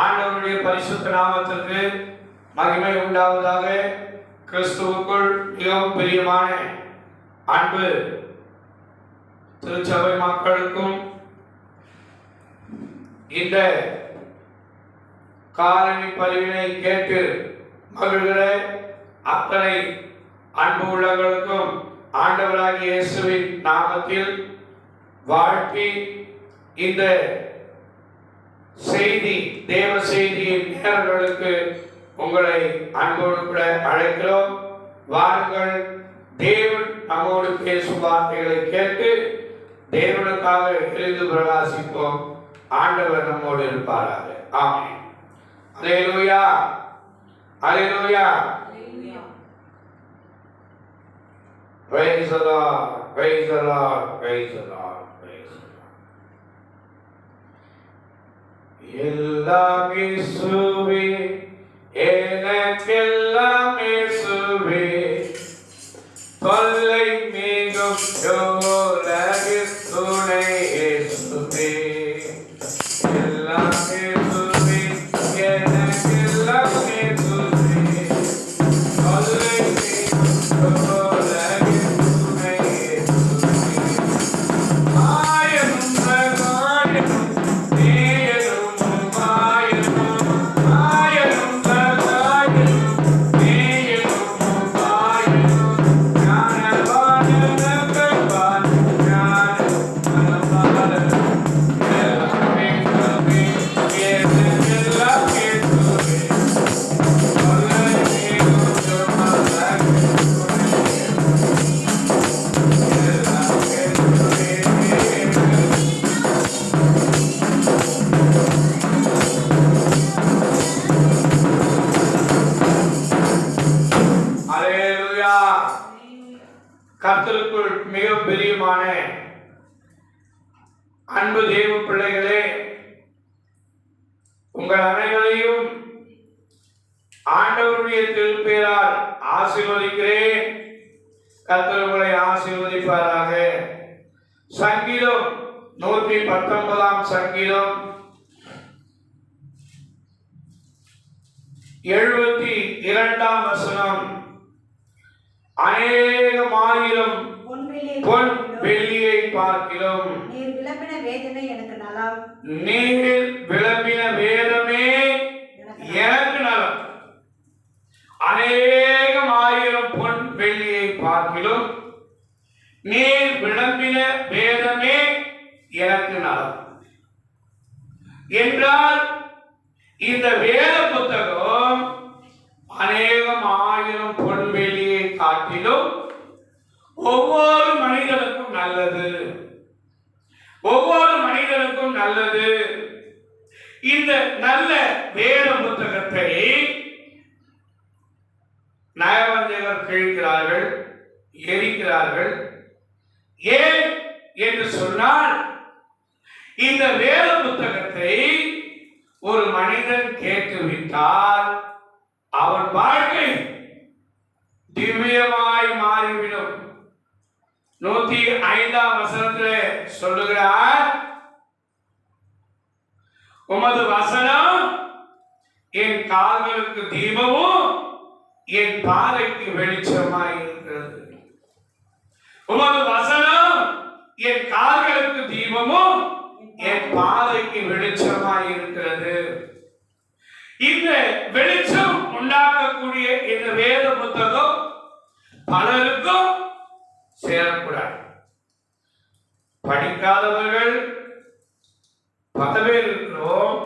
ஆண்டவருடைய பரிசுத்த நாமத்திற்கு மகிமை உண்டாவதாக. கிறிஸ்துவுக்குள் மிகவும் பிரியமான அன்பு திருச்சபை மக்களுக்கும் இந்த காலனி பதிவினை கேட்டு மகிழ்கிற அத்தனை அன்பு உள்ளவர்களுக்கும் ஆண்டவராகிய இயேசுவின் நாமத்தில் வாழ்த்தி இந்த செய்தி தேவ செய்தியின் நேயர்களுக்கு உங்களை அன்போடு கூட அழைக்கிறோம். வாருங்கள், தேவன் நம்மோடு பேசும் வார்த்தைகளை கேட்டு தேவனுக்காக எழுந்து பிரகாசிப்போம். ஆண்டவர் நம்மோடு இருப்பாராக. ஆமென். அல்லேலூயா, அல்லேலூயா. Praise the Lord, praise the Lord, praise the Lord, praise the Lord. எல்லாம் இயேசுவே, எனக்கெல்லாம் இயேசுவே, தொல்லை மிகும் உலகில் துணை இயேசுவே. எல்லாம் இயேசுவே, எனக்கெல்லாம் இயேசுவே, தொல்லை மிகும் கர்த்தருக்குள் மிக பிரியமான அன்பு தேவ பிள்ளைகளே, உங்கள் அனைவரையும் ஆண்டவருடைய திருப்பெயரால் ஆசீர்வதிக்கிறேன். கர்த்தர் உங்களை ஆசீர்வதிப்பாராக. சங்கீதம் 119 சங்கீதம் 72 வசனம். அநேகமாயிரம் பொன் வெள்ளியை பார்க்கிறோம், நீர் விளம்பின வேதமே எனக்கு நலம். நீர் விளம்பின வேதமே எனக்கு நலம். அநேகமாயிரம் பொன் வெள்ளியை பார்க்கிறோம், நீர் விளம்பின வேதமே எனக்கு நலம் என்றால் இந்த வேத புத்தகம் அநேகமாயிரம் பொன் வெள்ளியை காட்டிலும் ஒவ்வொரு மனிதனுக்கும் நல்லது, ஒவ்வொரு மனிதனுக்கும் நல்லது. இந்த நல்ல வேத புத்தகத்தை நயவஞ்சகர் கிழிக்கிறார்கள், எரிக்கிறார்கள். ஏன் என்று சொன்னால், இந்த வேத புத்தகத்தை ஒரு மனிதன் கேட்டுவிட்டால் அவன் வாழ்க்கை திவ்யமாய் மாறிவிடும். 105 வசனத்திலே சொல்லுகிறார், உமது வசனம் என் கால்களுக்கு தீபமும் என் பாதைக்கு வெளிச்சமாய் இருக்கிறது. உமது வசனம் என் கால்களுக்கு தீபமும் என் பாதைக்கு வெளிச்சமாய் இருக்கிறது. இந்த வெளிச்சம் உண்டாக்கக்கூடிய இந்த வேத புத்தகம் பலருக்கும் சேரக்கூடாது. படிக்காதவர்கள் பல பேர் இருக்கிறோம்,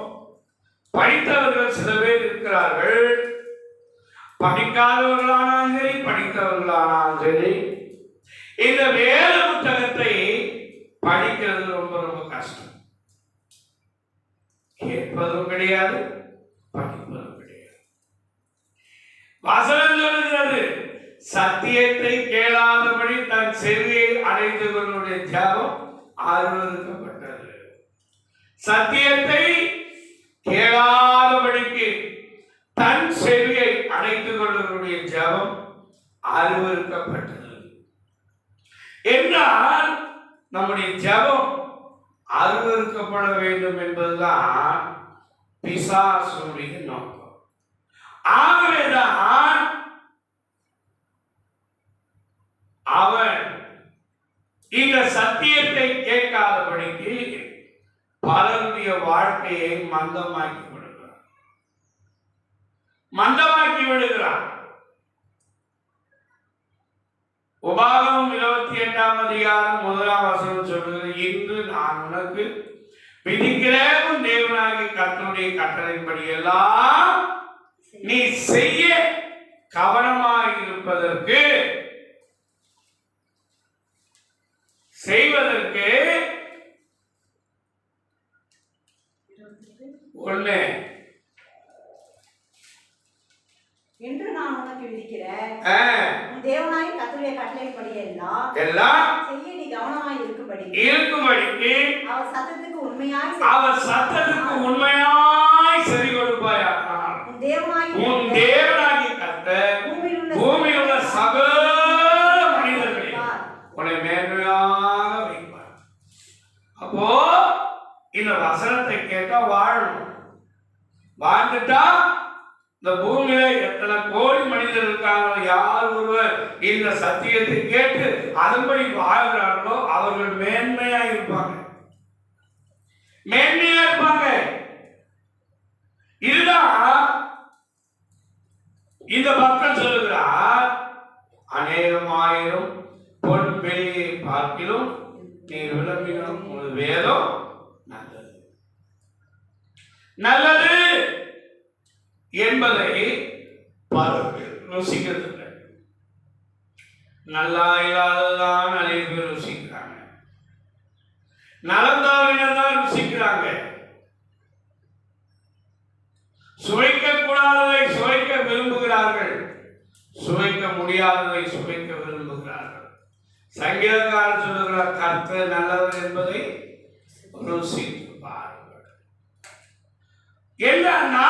படித்தவர்கள் சில பேர் இருக்கிறார்கள். படிக்காதவர்களானாலும் சரி, படித்தவர்களானாலும் சரி, இந்த வேத புத்தகத்தை படிக்கிறது ரொம்ப ரொம்ப கஷ்டம். கேட்பதும் கிடையாது, படிப்பதும் கிடையாது. வசனம் சொல்லுகிறது, சத்தியத்தை கேளாதபடி தன் செவியை அடைந்தவர்களுடைய ஜெபம் ஆசீர்வதிக்கப்பட்டது. சத்தியத்தை கேளாதபடிக்கு தன் செவியை அடைத்துக் கொள்வதனுடைய ஜெபம் ஆசீர்வதிக்கப்பட்டது என்றால் நம்முடைய ஜெபம் அருவருக்கப்பட வேண்டும் என்பதுதான் பிசாசுடைய நோக்கம். ஆகவேதான் அவன் இந்த சத்தியத்தை கேட்காதபடிக்கு பலருடைய வாழ்க்கையை மந்தமாக்கி விடுகிறான். உபாகமம் 28ஆம் அதிகாரம் 1ஆம் வசனம் சொல்கிறது, இன்று நான் உனக்கு விதிக்கிற உன் தேவனாகிய கர்த்தருடைய கட்டளையின்படி எல்லாம் நீ செய்ய கவனமாயிருப்பதற்கு செய்வதற்கு ஒண்ணு என்று நான் உனக்கு விதிக்கிறேன் உன் தேவனாகிய கர்த்தருடைய கட்டளையின்படி எல்லாம் செய்ய நீ கவனமாய் இருக்கும்படிக்கு அவர் சத்தத்துக்கு உண்மையாய் செவி கொடுப்பாயாக. உன் தேவனாகிய கர்த்தர் பூமியில் உள்ள சகல மனிதர்களையும் உன்னை மேன்மையாக வைப்பார். அப்போ இந்த வசனத்தை கேட்டா வாழணும். வாழ்ந்துட்டா இந்த பூமியில எத்தனை கோடி மனிதர் இருக்காங்களோ, யார் ஒருவர் இந்த சத்தியத்தை கேட்டு அதன்படி வாழ்கிறார்களோ அவர்கள் மேன்மையா இருப்பாங்க. இதுதான் இந்த பக்தன் சொல்லுகிறார், அநேகம் ஆயிரம் பொன் வெள்ளியை பார்க்கிலும் நீ விளம்பினும் ஒரு வேதம் நல்லது என்பதை பலர்கள் ருசிக்கிறது. நல்லா இல்லாததான் நிறைய பேர் ருசிக்கிறாங்க, நலந்தாவினதான் ருசிக்கிறாங்க. சுவைக்க கூடாததை சுவைக்க விரும்புகிறார்கள், சுவைக்க முடியாததை சுவைக்க விரும்புகிறார்கள். சங்கீதக்காரர் சொல்லுகிறார், கர்த்தர் நல்லவர் என்பதை ருசித்து பாருங்கள். என்னன்னா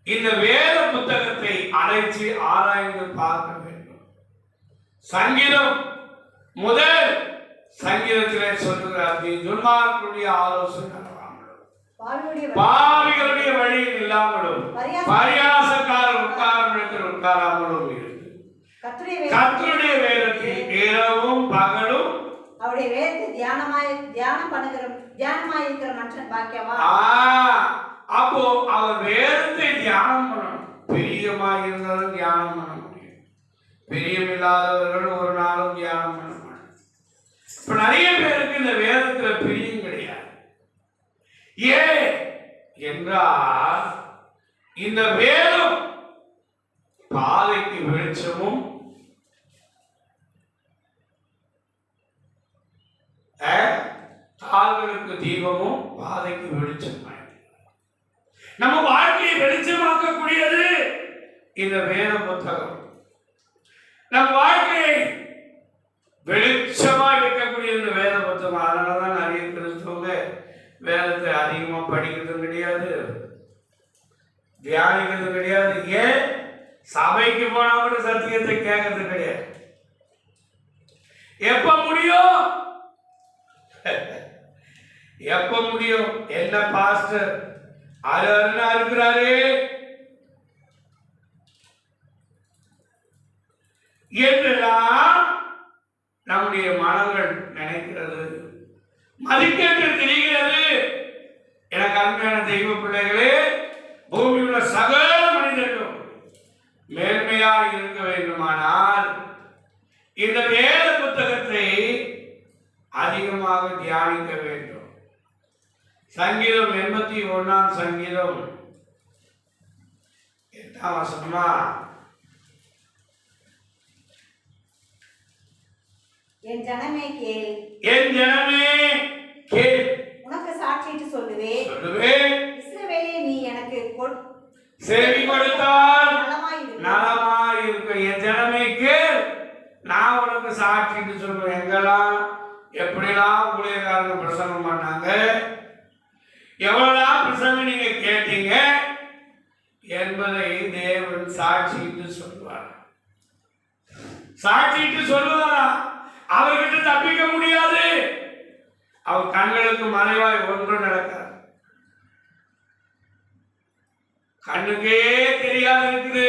இந்த வேத புத்தகத்தை அழைச்சி ஆராய்ந்து பார்க்க வேண்டும். சங்கீதம் முதல் சங்கீதத்திலே சொல்லுகிறார், நீ துன்மார்க்கருடைய ஆலோசனை பாவிகளுடைய வழியில் இல்லாமலும் பரியாசக்காரர் உட்காரும் இடத்தில் உட்காராமலும் இருந்து கர்த்தருடைய வேதத்தில் இரவும் பகலும் அவருடைய வேதத்தை தியானமாயிருக்கிற மனுஷன் பாக்கியவான். அப்போ அவர் வேதத்தை தியானம் பண்ணணும். பிரியமாக இருந்தாலும் தியானம் பண்ண முடியும், பிரியமில்லாதவர்கள் ஒரு நாளும் தியானம் பண்ண மாட்டாங்க. இப்ப நிறைய பேருக்கு இந்த வேதத்துல பிரியம் கிடையாது. ஏன் என்றால் இந்த வேதம் பாதைக்கு வெளிச்சமும் கால்களுக்கு தீபமும் பாதைக்கு வெளிச்சமாய் நம்ம வாழ்க்கையை வெளிச்சமாக்கக்கூடியது இந்த வேத புத்தகம். நம் வாழ்க்கையை வெளிச்சமாய் வைக்கக்கூடிய இந்த வேத புத்தகம். அதனாலதான் நிறைய கிறிஸ்தவங்க வேதத்தை அதிகமா படிக்கிறது கிடையாது, தியானிக்கிறது கிடையாது. ஏன்? சபைக்கு போனா கூட சத்தியத்தை கேட்கறது கிடையாது. எப்ப முடியும்? எப்ப முடியும்? என்ன பாஸ்டர் அருணா இருக்கிறாரு என்றெல்லாம் நம்முடைய மனங்கள் நினைக்கிறது, மதிக்கேற்று தெரிகிறது. எனக்கு அருமையான தெய்வ பிள்ளைகளே, பூமியில் உள்ள சகல மனிதர்களும் மேன்மையாக இருக்க வேண்டுமானால் இந்த வேத புத்தகத்தை அதிகமாக தியானிக்க வேண்டும். சங்கீதம் 81ஆம் சங்கீதம் 8ஆம் வசனமா, என் ஜனமே கேள், உனக்கு சாட்சியிட்டு சொல்லுவேன், இஸ்ரவேலே நீ எனக்கு செவி கொடுத்தால் நலமாய் இருக்கும். என் ஜனமே கேள், நான் உனக்கு சாட்சிட்டு சொல்லுவேன். எங்கெல்லாம் எப்படிலாம் ஊழியக்காரங்க பிரசங்கம் பண்ணாங்க, எவ்வளவுதான் பிரசங்கம் நீங்க கேட்டீங்க என்பதை தேவன் சாட்சிட்டு சொல்லுவார். சாட்சிட்டு சொல்லுவாரா? அவர்கிட்ட தப்பிக்க முடியாது. அவர் கண்களுக்கு மறைவாய் ஒன்றும் நடக்காது. கண்ணுக்கே தெரியாது இருக்குது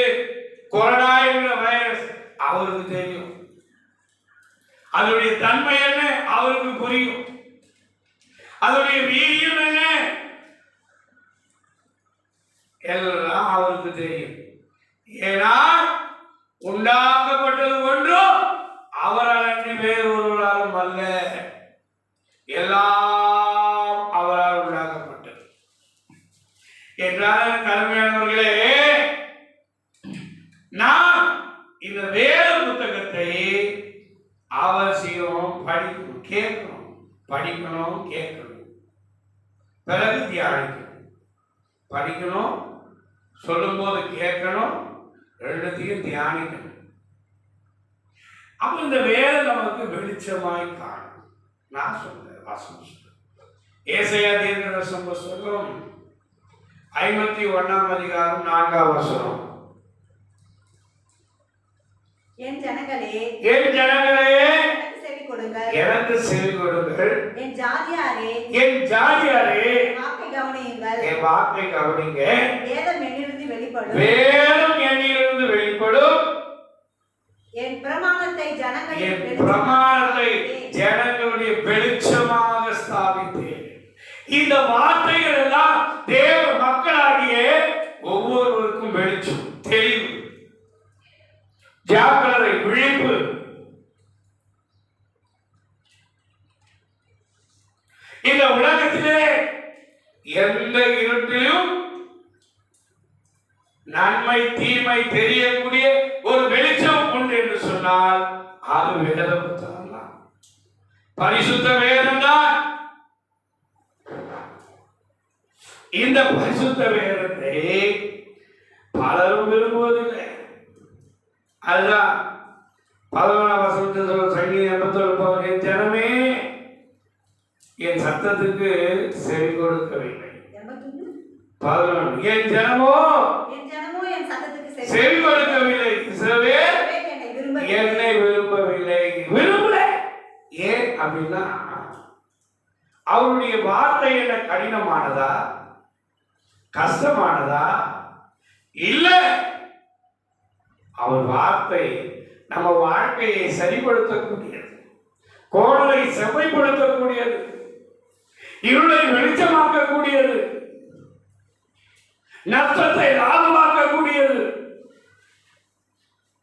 கொரோனா என்ற வைரஸ், அவருக்கு தெரியும். அதனுடைய தன்மை என்ன அவருக்கு புரியும். அதனுடைய வீரியம் என்ன எல்லாம் அவருக்கு தெரியும். ஏன்னா உண்டாக்கப்பட்டது ஒன்றும் அவரால் அன்றி வேறு ஒருவராலும் அல்ல, எல்லாம் அவரால் உண்டாக்கப்பட்டது என்றால் கருமையானவர்களே, நாம் இந்த வேத புத்தகத்தை அவசியம் படிக்கணும், கேட்கணும், படிக்கணும், கேட்கணும், பிறகு தியானிக்கணும். படிக்கணும், சொல்லும் போது கேட்கணும், ரெண்டுத்தையும் தியானிக்கணும். அப்ப இந்த வேதம் நமக்கு வெளிச்சமாய் காணும். நான் சொல்றேன், வாசம் சொல்றேன். ஏசாயா தீர்க்கதரிசன புத்தகம் 51ஆம் அதிகாரம் 4ஆம் வசனம். என் ஜனங்களே எனக்கு செவி கொடுங்கள், என் ஜாதியாரே என் வாக்கை கவனியுங்கள், என் வாக்கை கவனிங்க. வேதம் என்னிலிருந்து வெளிப்படும், வேதம் என்னிலிருந்து வெளிப்படும், என் பிரமாணத்தை ஜனங்களுடைய வெளிச்சமாக ஸ்தாபித்தேன். இந்த வார்த்தைகள் எல்லாம் தேவ மக்களாகிய ஒவ்வொருவருக்கும் வெளிச்சம், தெளிவு, ஜாக்கிரதை, விழிப்பு. இந்த உலகத்திலே எந்த இருட்டிலும் நன்மை தீமை தெரியக்கூடிய ஒரு வெளிச்சம் உண்டு என்று சொன்னால் அது வேத புத்தகம் தான், பரிசுத்த வேதம் தான். இந்த பரிசுத்த வேதத்தை பலரும் விரும்புவதில்லை. அதுதான் 11ஆம் வசனத்தில் சங்கீதம் 87 என் ஜனமே என் சத்தத்துக்கு செவி கொடுக்கவில்லை. 11 என் ஜனமோ என் சத்தத்துக்கு செவி கொடுக்கவில்லை. இஸ்ரவேல் என்னை விரும்பவில்லை. விரும்பல. ஏன் அப்படின்னா அவருடைய வார்த்தை என்ன கடினமானதா, கஷ்டமானதா? இல்ல, அவர் வார்த்தை நம்ம வாழ்க்கையை சரிப்படுத்தக்கூடியது, கோணலை செம்மைப்படுத்தக்கூடியது, இருளை வெளிச்சமாக்கக்கூடியது, நஷ்டத்தை லாபமாக்கக்கூடியது,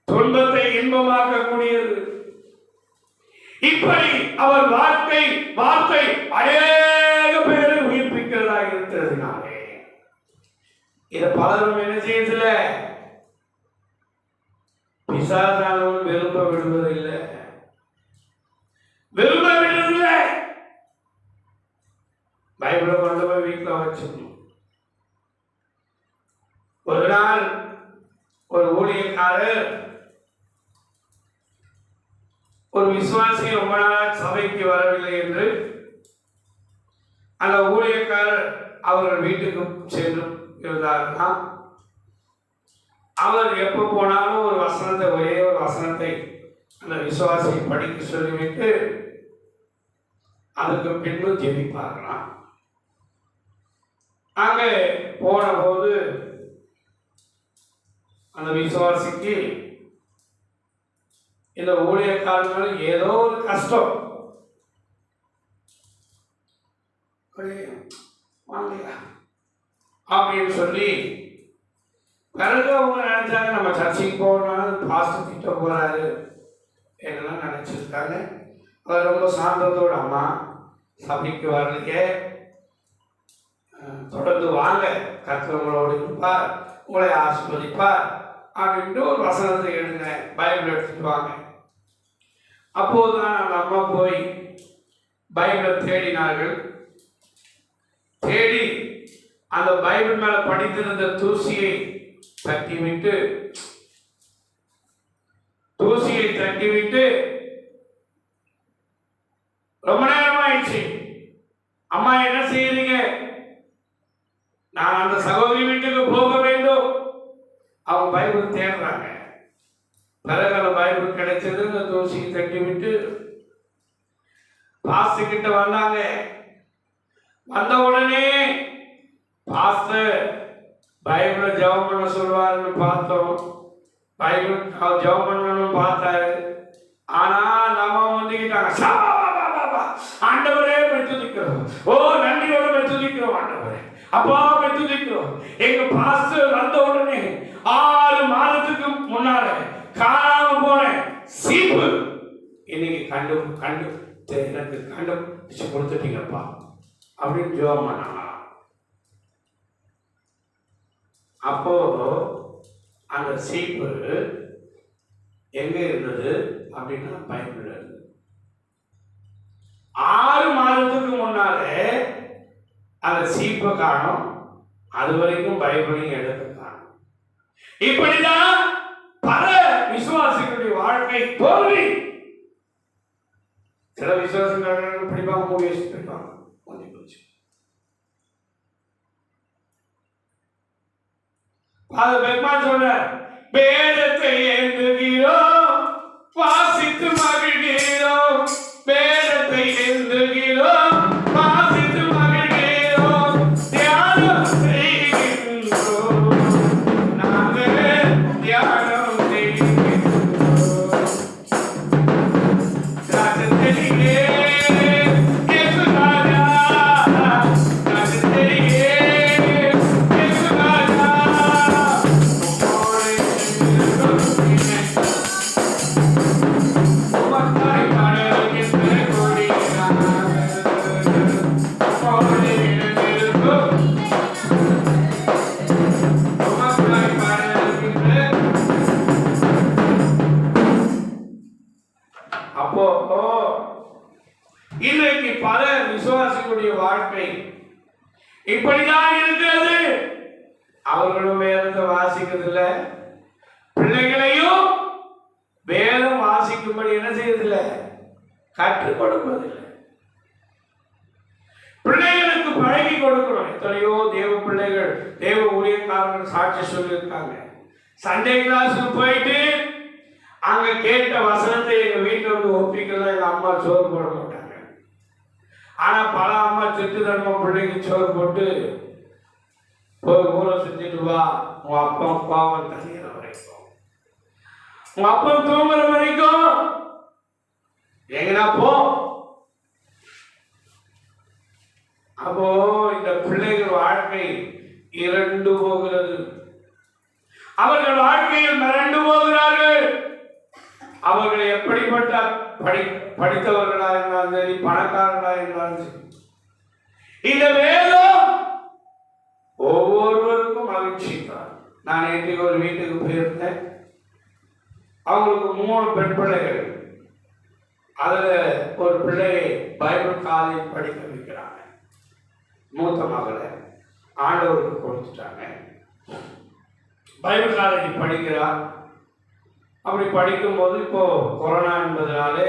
துன்பத்தை இன்பமாக்கக்கூடியது. இப்படி அவர் வார்த்தை அநேக பேரை உயிர்ப்பிக்கிறதாக இருக்கிறதுனாலே இதை பலரும் என்ன செய்யல, பிசாசானவன் விரும்ப விடுவதில்லை, விரும்ப விடுவதில்லை. பைபிளை கொண்டு போய் வீட்டில் வச்சிடணும். ஒரு நாள் ஒரு ஊழியக்காரர் ஒரு விசுவாசி ரொம்ப நாள் சபைக்கு வரவில்லை என்று அந்த ஊழியக்காரர் அவர்கள் வீட்டுக்கு சென்று இருந்தார்னா, அவர் எப்போ போனாலும் ஒரு வசனத்தை, ஒரே ஒரு வசனத்தை அந்த விசுவாசியை படிக்க சொல்லிவிட்டு அதுக்கு பின்பு ஜெபிப்பார்களாம். அங்கே போன போது அந்த விசுவாசிக்கு இந்த ஊழியக்காரர்கள் ஏதோ ஒரு கஷ்டம், வாங்கலையா அப்படின்னு சொல்லி, பிறகு அவங்க நினைச்சாங்க நம்ம சர்ச்சைக்கு போகணும், பாஸ்டர் கிட்ட போறாரு என்னெல்லாம் நினைச்சிருக்காங்க. அவர் ரொம்ப சாந்தத்தோட, அம்மா சபைக்கு வரலையே, தொடர்ந்து வாங்க, கர்த்தர் உங்களோடு இருப்பார், உங்களை ஆசீர்வதிப்பார் அப்படின்ட்டு ஒரு வசனத்தை எழுதுங்க, பைபிள் எடுத்துட்டு வாங்க. அப்போதுதான் அந்த அம்மா போய் பைபிளை தேடினார்கள். தேடி அந்த பைபிள் மேல படித்திருந்த தூசியை தட்டிவிட்டு ரொம்ப நேரம் ஆயிடுச்சு. அம்மா என்ன செய்யறீங்க? நான் அந்த சகோதரி வீட்டுக்கு போக வேண்டும். அவங்க பைபிள் தேடுறாங்க. பிறகு அந்த பைபிள் கிடைச்சது. அந்த தூசியை தட்டி விட்டு பாஸ்டர் கிட்ட வந்தாங்க. வந்த உடனே பாஸ்டர் பைபிளை ஜெபம் பண்ண சொல்லுவாருன்னு பார்த்தோம். பைபிள் ஜெபம் பண்ணணும் பார்த்தாரு. ஆனா நம்ம வந்துக்கிட்டாங்க, ஆண்டவரே மெத்துதிக்கிறோம், ஓ நன்றியோட மெத்துதிக்கிறோம் ஆண்டவரே, அப்பா மெத்துதிக்கிறோம். எங்க பாஸ்டர் வந்த உடனே 6 மாதத்துக்கு முன்னால காணாம போன சீப்பு இன்னைக்கு எனக்கு கண்டுபிடிச்சு கொடுத்துட்டீங்கப்பா அப்படின்னு ஜெபம் பண்ணாங்க. அப்போ அந்த சீப்பு எங்க இருந்தது அப்படின்னா பைபிள்ல இருந்தது. 6 மாதத்துக்கு முன்னாலே அந்த சீப்பை காணும், அது வரைக்கும் பைபிளையும் எடுக்க காணும். இப்படிதான் பல விசுவாசிகளுடைய வாழ்க்கை தோல்வி. சில விசுவாசிகள் படிப்பாங்க, மூவிஸ் படிப்பாங்க, கொஞ்சம் போச்சு. அது பெருமாள் சொல்ற, வேதத்தை ஏந்துகிறோம், வாசித்து மகிழ்கிறோம், வேதத்தை ஏந்துகிறோம், வாசித்து மகிழ்கிறோம், தியானம் செய்கின்றோம், நாங்கள் தியானம் செய்கின்றோம். ராஜத்தெளியே இயேசு ராஜா, ராஜத்தெளியே இயேசு ராஜா, உமக்காய் பாடலுகின்ற கொடியனாக, உமோடு எழுந்திருக்கும், உமக்காய் பாடலுகின்ற. அப்போ இன்றைக்கு பல விசுவாசிகளுடைய வாழ்க்கை இப்படிதான் இருக்கிறது. அவர்களும் வேதத்தை வாசிக்கிறதில்ல, பிள்ளைகளையும் வேதம் வாசிக்கும்படி என்ன செய்யறதில்லை, கற்றுக் கொடுப்பதில்லை. பிள்ளைகளுக்கு பழகி கொடுக்கணும். எத்தனையோ தேவ பிள்ளைகள், தேவ ஊழியக்காரர்கள் சாட்சி சொல்லியிருக்காங்க. சண்டே கிளாஸுக்கு போயிட்டு அங்க கேட்ட வசனத்தை எங்க வீட்டுல வந்து ஒப்பிக்கலாம், எங்க அம்மா சோறு போட மாட்டாங்க. ஆனா பல அம்மா திட்டு தன்மை பிள்ளைக்கு சோறு போட்டு போய் ஊரை செஞ்சுட்டு வா, உங்க அப்பா பாவம் தனியிற வரைக்கும், உங்க அப்பா தூங்குற வரைக்கும் எங்கனா போ. அப்போ இந்த பிள்ளைகள் வாழ்க்கை இரண்டு போகிறது. அவர்கள் வாழ்க்கையில் மிரண்டு போகிறார்கள். அவர்கள் எப்படிப்பட்ட படித்தவர்களா இருந்தாலும் சரி, பணக்காரர்களா இருந்தாலும் சரி, இந்த வேதம் ஒவ்வொருவருக்கும் மகிழ்ச்சி தான். நான் இன்றைக்கு ஒரு வீட்டுக்கு போயிருந்தேன். அவங்களுக்கு 3 பெண் பிள்ளைகள். அதுல ஒரு பிள்ளையை பைபிள் காலேஜ் படிக்க வைக்கிறாங்க. மூத்த மகளை ஆண்டவருக்கு கொடுத்துட்டாங்க. பைபிள் காலேஜ் படிக்கிறார். அப்படி படிக்கும்போது இப்போ கொரோனா என்பதனாலே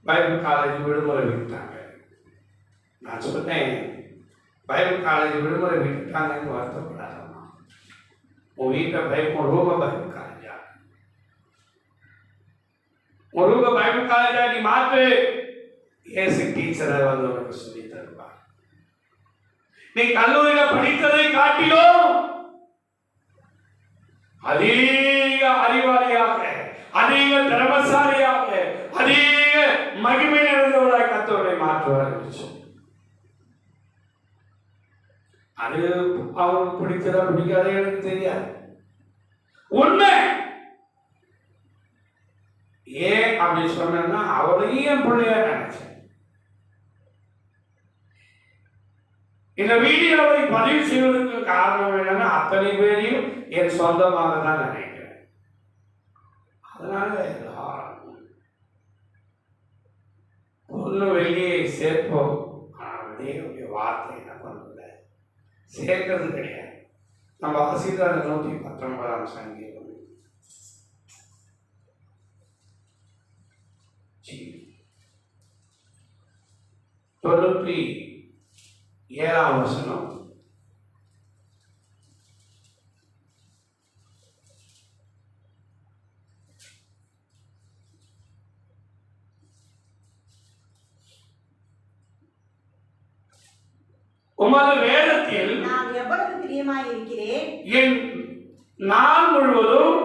பைபிள் காலேஜ் விடுமுறை விட்டாங்க. நான் சொன்னேன், பைபிள் காலேஜ் விடுமுறை விட்டாங்கன்னு வருத்தப்படாதம்மா, உன் வீட்டை உன் ரூப பைபிள் காலேஜா, உன் ரூப பைபிள் காலேஜா நீ மாற்று. ஏசு டீச்சரை வந்து உனக்கு சொல்லி தருவார். நீ கல்லூரியில படித்ததை காட்டிலும் அதிக அறிவாளியாக, அதிக திறமசாலியாக, அதிக மகிமை நிறைந்தவராக கர்த்தரை மாற்றுவார். அது அவருக்கு பிடித்ததா பிடிக்காத எனக்கு தெரியாது. உண்மை ஏன் அப்படி சொன்னா, அவரையும் என் பிள்ளையா நினைச்சேன். இந்த வீடியோவை பதிவு செய்வதற்கு காரணம் என்னன்னா, அத்தனை பேரையும் என் சொந்தமாக தான் நினைக்கிறேன். அதனால பொண்ணு வெளியே சேர்ப்போம், வெளியே வார்த்தை என்ன பண்ணல, சேர்க்கிறது கிடையாது. நம்ம வாசித்தான 119ஆம் சங்கீதம் 97ஆம் வசனம். உமது வேதத்தில் நான் எவ்வளவு பிரியமாய் இருக்கிறேன். என் நாள் முழுவதும்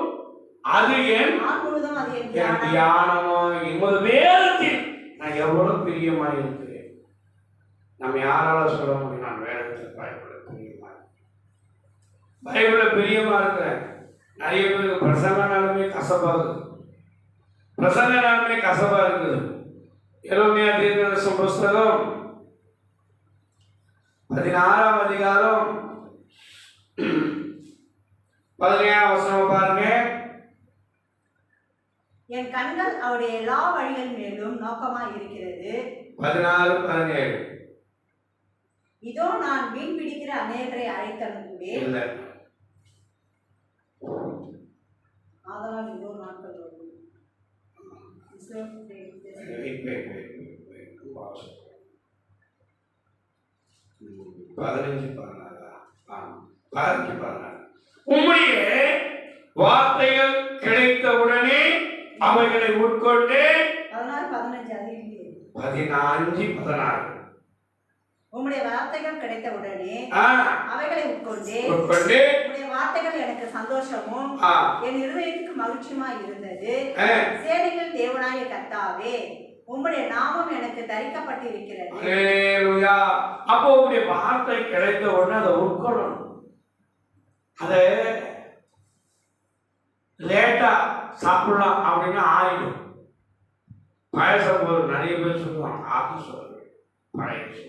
அது என் நாள் முழுவதும் அது என் என் தியானம். தியானமா. உமது வேதத்தில் நான் எவ்வளவு பிரியமாய் இருக்கிறேன். நம்ம யாரால சொல்ல முடியும்? நான் வேதத்தில் பைபிள்ல பிரியமா இருக்கிறேன். பைபிள்ல பிரியமா இருக்கிறேன். நிறைய பேருக்கு பிரசங்கனாலுமே கசப்பாகுது. பிரசங்கனாலுமே கசப்பா இருக்குது. எரேமியா தீர்க்கதரிசி புஸ்தகம் 16ஆம் அதிகாரம் 17ஆம் வசனம் பாருங்க. என் கண்கள் அவருடைய எல்லா வழிகள் மேலும் நோக்கமாய் இருக்கிறது. 16-17 இதோ நான் மீன் பிடிக்கிற அநேகரை அழைத்தனுப்புவேன். இல்ல, ஆதலால் இதோ நாட்கள் வரும். wait. 15-16 உம்முடைய வார்த்தைகள் கிடைத்தவுடனே அவைகளை உட்கொண்டு 16-15 அதிலே 15-16 உம்முடைய வார்த்தைகள் கிடைத்த உடனே அவைகளை உட்கொண்டு உம்முடைய வார்த்தைகள் எனக்கு சந்தோஷமும் என் இருதயத்துக்கு மகிழ்ச்சியுமாய் இருந்தது. சேனைகள் தேவனாய கர்த்தாவே, உம்முடைய நாமம் எனக்கு தரிக்கப்பட்டிருக்கிறது. அல்லேலூயா. அப்போ உம்முடைய வார்த்தை கிடைத்த உடனே அதை உட்கொள்ளணும். அதை லேட்டா சாப்பிடலாம் அப்படின்னு ஆயிடும். பாயசம் போது நிறைய பேர் சொல்லுவாங்க, ஆஃபீஸ் பாயசம்.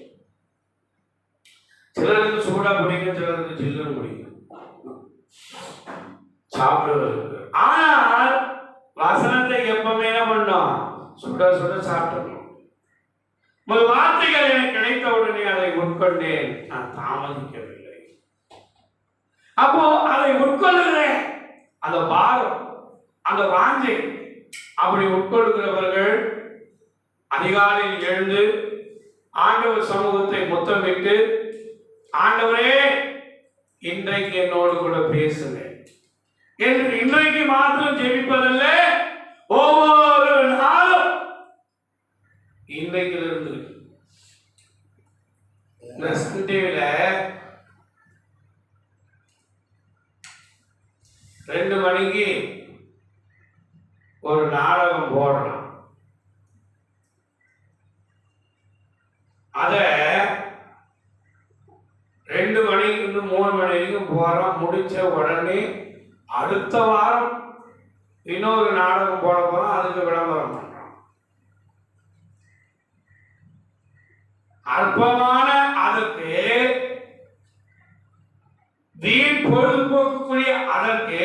சிலருக்கு சூடா பிடிக்கும், சிலருக்கு சில்லுன்னு பிடிக்கும் சாப்பிடுவதற்கு. ஆனால் வசனத்தை எப்பவுமே என்ன பண்ணோம்? சுட சுட சாப்பிடணும். உங்கள் வார்த்தைகள் எனக்கு கிடைத்த உடனே அதை உட்கொண்டேன், நான் தாமதிக்கவில்லை. அப்போ அதை உட்கொள்ளுகிறேன், அந்த பாரம், அந்த வாஞ்சை. அப்படி உட்கொள்கிறவர்கள் அதிகாலையில் எழுந்து ஆண்டவர் சமூகத்தை முத்தமிட்டு, ஆண்டவரே இன்றைக்கு என்னோடு கூட பேசுங்க என்று இன்றைக்கு மாத்திரம் ஜெபிப்பதல்ல, ஒவ்வொரு நாளும் இன்றைக்கிலிருந்து இந்த சண்டேல 2 மணிக்கு ஒரு நாடகம் போடலாம். அத 2 மணிக்கு 3 மணி வரைக்கும் போறோம். முடிச்ச உடனே அடுத்த வாரம் இன்னொரு நாடகம் போட போறோம். அதுக்கு விளம்பரம் பண்றோம். அற்பமான அதற்கு வீண் பொழுதுபோக்குரிய அதற்கு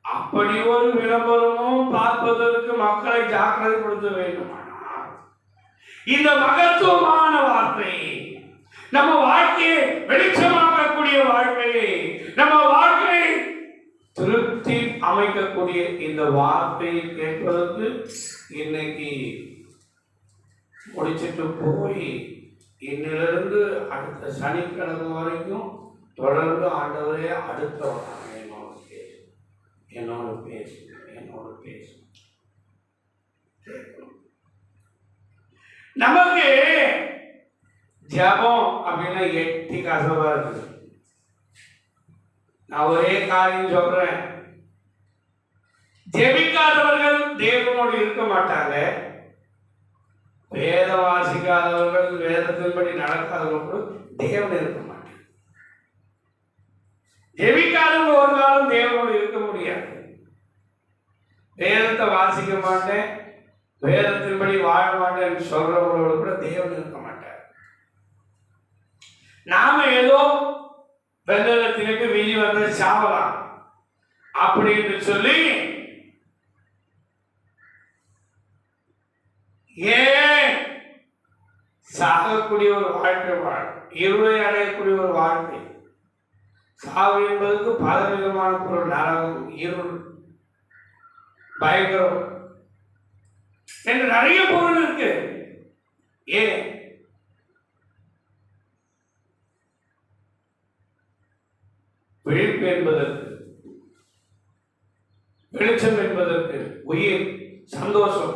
அப்படி ஒரு விளம்பரமும் பார்ப்பதற்கு மக்களை ஜாக்கிரதைப்படுத்த வேண்டுமானால் இந்த மகத்துவமான வார்த்தை, நம்ம வாழ்க்கையை வெளிச்சமாக்கக்கூடிய வாழ்க்கையை, நம்ம வாழ்க்கையை திருப்தி அமைக்கக்கூடிய இந்த வார்த்தையை கேட்பதற்கு இன்னைக்கு முடிச்சிட்டு போய் இன்னிலிருந்து அடுத்த சனிக்கிழமை வரைக்கும் தொடர்ந்து ஆண்டவரே அடுத்த என்னோட பேசு நமக்கு ஜபம் அப்படின்னா எட்டி கசவா இருக்கு. நான் ஒரே காரியம் சொல்றேன், ஜெபிக்காதவர்கள் தேவனோடு இருக்க மாட்டாங்க. வேதம் வாசிக்காதவர்கள், வேதத்தின்படி நடக்காதவர்கள் தேவன் இருக்க மாட்டாங்க. ஜெபிக்காதவங்க ஒரு காலம் தேவனோடு இருக்க முடியாது. வேதத்தை வாசிக்க மாட்டேன், வேதத்தின்படி வாழ மாட்டேன் சொல்றவங்களோடு கூட தேவன் இருக்க மாட்டார். நாம ஏதோ வெள்ளத்திற்கு வீதி வந்து சாவலாம் அப்படின்னு சொல்லி ஏன் சாகக்கூடிய ஒரு வாழ்க்கை இருளை அடையக்கூடிய ஒரு வாழ்க்கை. சாவு என்பதற்கு பல விதமான பொருள், நரகம், இருள், பயங்கரம் என்று நிறைய பொருள் இருக்கு. ஏன் விழிப்பு என்பதற்கு, வெளிச்சம் என்பதற்கு, உயிர், சந்தோஷம்,